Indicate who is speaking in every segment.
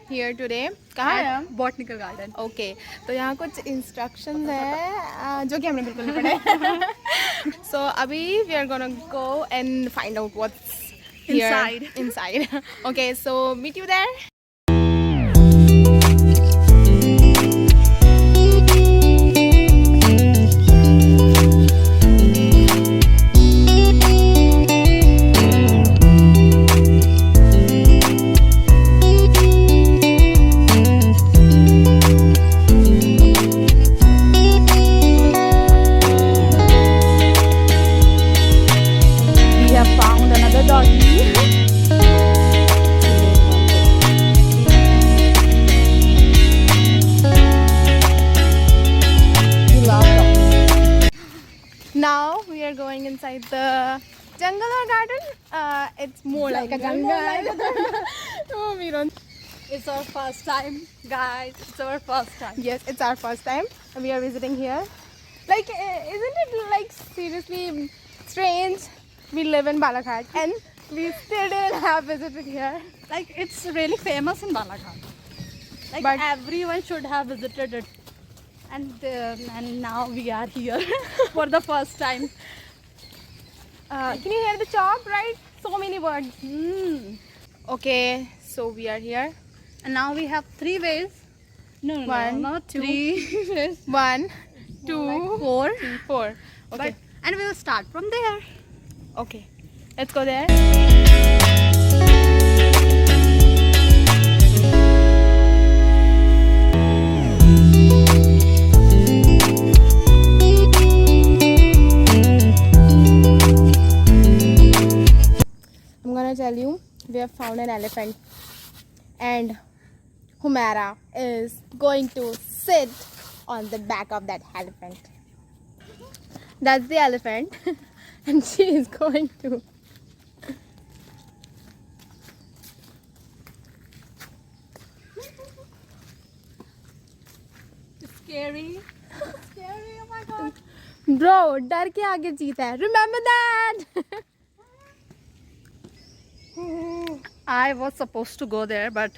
Speaker 1: here today. कहाँ है हम?
Speaker 2: Botanical garden.
Speaker 1: Okay. तो यहाँ कुछ instructions हैं जो कि हमने बिल्कुल नहीं पढ़े. So अभी we are gonna go and find out what's here inside. Okay, so meet you there. Now we are going inside the jungle or garden. It's more like a jungle. Oh, we don't.
Speaker 2: It's our first time, guys. It's our first time.
Speaker 1: Yes, it's our first time. We are visiting here. Like, isn't it like seriously strange? We live in Balaghat and we still didn't have visited here.
Speaker 2: Like, it's really famous in Balaghat. Like,
Speaker 1: But
Speaker 2: everyone should have visited it. And now we are here for the first time.
Speaker 1: Can you hear the chop, right? So many birds. Okay, so we are here.
Speaker 2: And now we have 3 ways. No,
Speaker 1: One,
Speaker 2: not
Speaker 1: two.
Speaker 2: 3 ways.
Speaker 1: 1, 2,
Speaker 2: Like 4.
Speaker 1: 3, 4. Okay.
Speaker 2: And we will start from there.
Speaker 1: Okay. Let's go there. I'm gonna tell you, we have found an elephant and Humara is going to sit on the back of that elephant. That's the elephant and she is going to
Speaker 2: Scary. Scary, oh my god.
Speaker 1: Bro, डर के आगे जीत है. Remember that.
Speaker 2: I was supposed to go there, but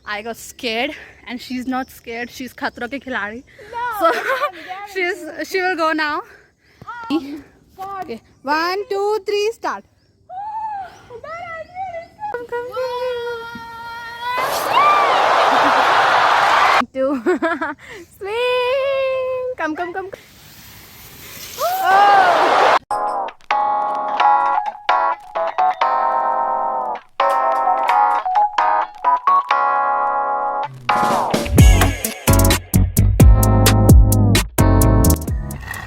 Speaker 2: I got scared, and she's not scared. She's Khatra ke khiladi.
Speaker 1: No,
Speaker 2: So she will go now.
Speaker 1: God.
Speaker 2: Okay. 1, 2, 3, start.
Speaker 1: To swing. Come. Oh.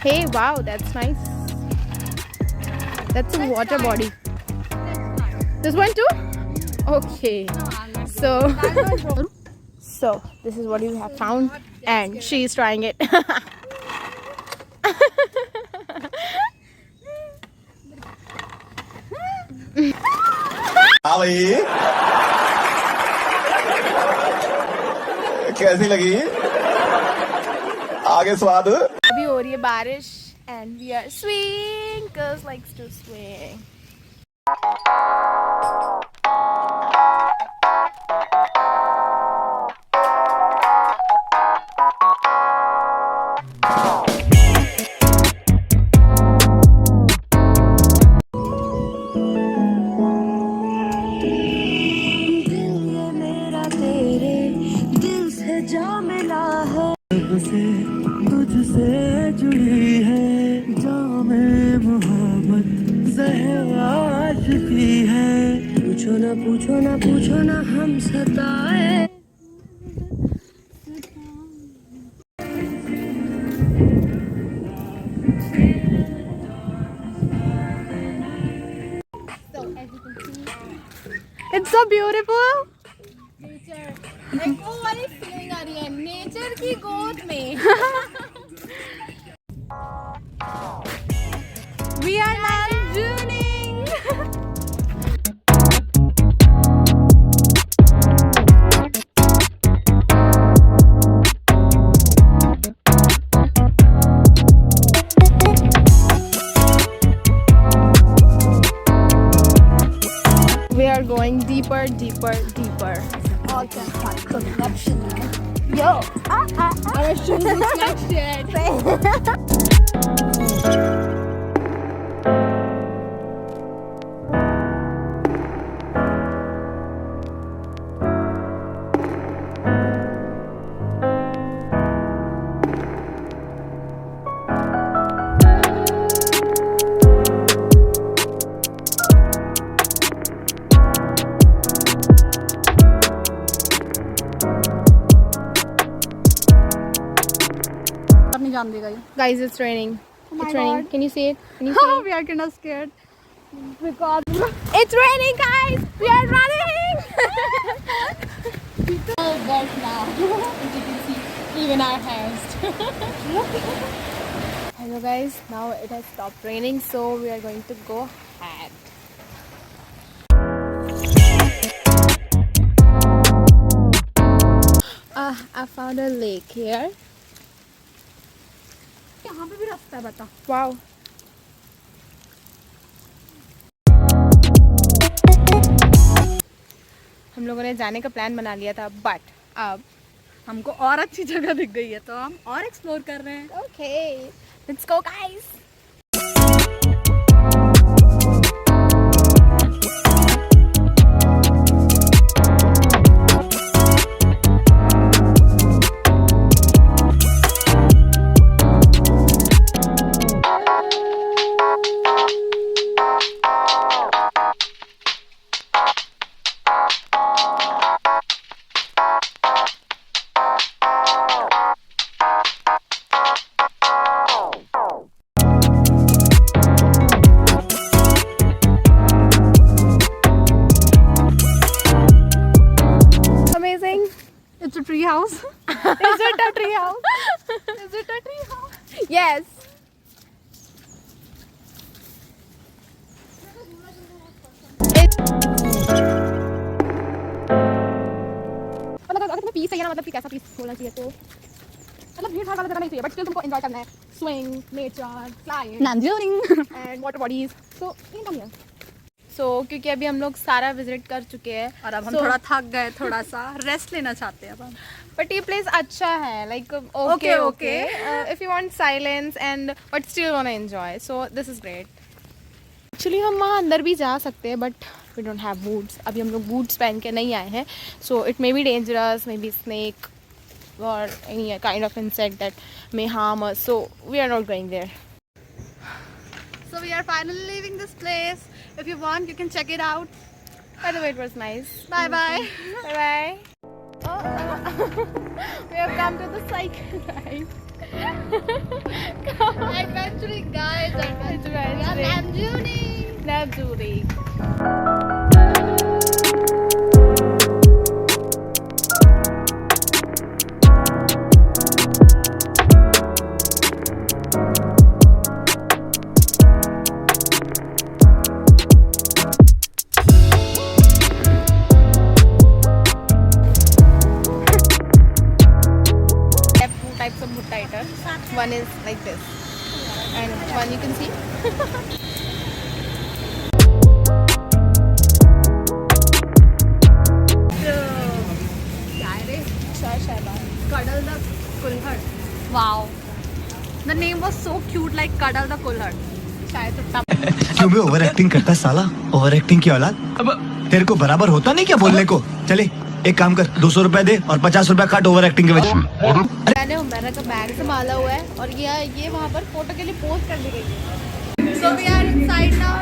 Speaker 1: Hey, wow, that's nice. That's a water body. This one too? Okay. So this is what you have found and she is trying it.
Speaker 3: हाँ भाई कैसी लगी आगे स्वाद
Speaker 1: अभी हो रही है बारिश and we are swing. Girls likes to swing.
Speaker 4: तुझसे जुड़ी है जामे मोहब्बत आशिकी है पूछो ना हम सताए
Speaker 1: It's so beautiful. Nature. Like वो वाली feeling आ रही है nature की गोद में. We are now tuning. We are going deeper.
Speaker 2: vlog है हमारी collection है. Yo, our shoes look like shit. नहीं जान देगा ये.
Speaker 1: Guys, it's raining.
Speaker 2: my
Speaker 1: It's raining.
Speaker 2: God.
Speaker 1: Can you see it? Can you see it?
Speaker 2: We are kind of scared because
Speaker 1: It's raining, guys. We are running.
Speaker 2: oh wet now. As you can see,
Speaker 1: Even our hairs. Hello, guys. Now it has stopped raining, so we are going to go ahead. I found a lake here.
Speaker 2: यहाँ पे भी रास्ता है बता.
Speaker 1: Wow. हम लोगों ने जाने का प्लान बना लिया था, बट अब
Speaker 2: हमको और अच्छी जगह दिख गई है तो हम और एक्सप्लोर कर रहे हैं.
Speaker 1: okay, let's go, guys. Amazing.
Speaker 2: It's a tree house.
Speaker 1: Is it a tree house?
Speaker 2: Is it a tree house?
Speaker 1: Yes. मतलब अगर तुम्हें पीस चाहिए ना, मतलब कि कैसा पीस होना चाहिए, तो मतलब भीड़ भाड़ वाला जगह नहीं चाहिए, बट स्टिल तुमको एंजॉय करना है. Swing, nature, flying
Speaker 2: Nanjing.
Speaker 1: And water bodies. So you come here. So क्योंकि अभी हम लोग सारा विजिट कर चुके हैं
Speaker 2: और अब हम
Speaker 1: So-
Speaker 2: थोड़ा थक गए, थोड़ा सा रेस्ट लेना चाहते हैं अब हम.
Speaker 1: बट ये प्लेस अच्छा है, like
Speaker 2: Okay,
Speaker 1: okay
Speaker 2: okay.
Speaker 1: Okay if you want silence and but still want to enjoy, so this is great. Actually हम वहाँ अंदर भी जा सकते हैं, but we don't have boots. अभी हम लोग बूट्स पहन के नहीं आए हैं, so it may be dangerous, may be snake or any kind of insect that may harm us, so we are not going there.
Speaker 2: So we are finally leaving this place. If you want, you can check it out.
Speaker 1: By the way, it was nice.
Speaker 2: Bye bye.
Speaker 1: Bye bye. We have come to the cycle ride.
Speaker 2: Adventuring guys,
Speaker 1: Adventuring. Namjuning. They have two types of butta eater. One is like this, and one you can see.
Speaker 2: Cuddle the Kulhad. Wow. The name was so cute, like Cuddle the Kulhad. शायद तो तब
Speaker 3: क्यों भी over acting करता है साला, over acting की औलाद. अब तेरे को बराबर होता नहीं क्या बोलने को. चले एक काम कर, 200 रुपए दे और 50 रुपए काट ओवर एक्टिंग के वजह.
Speaker 1: मैंने हुमैरा का बैग संभाला हुआ है और ये वहाँ पर फोटो के लिए पोज करने गई है.
Speaker 2: So we are inside now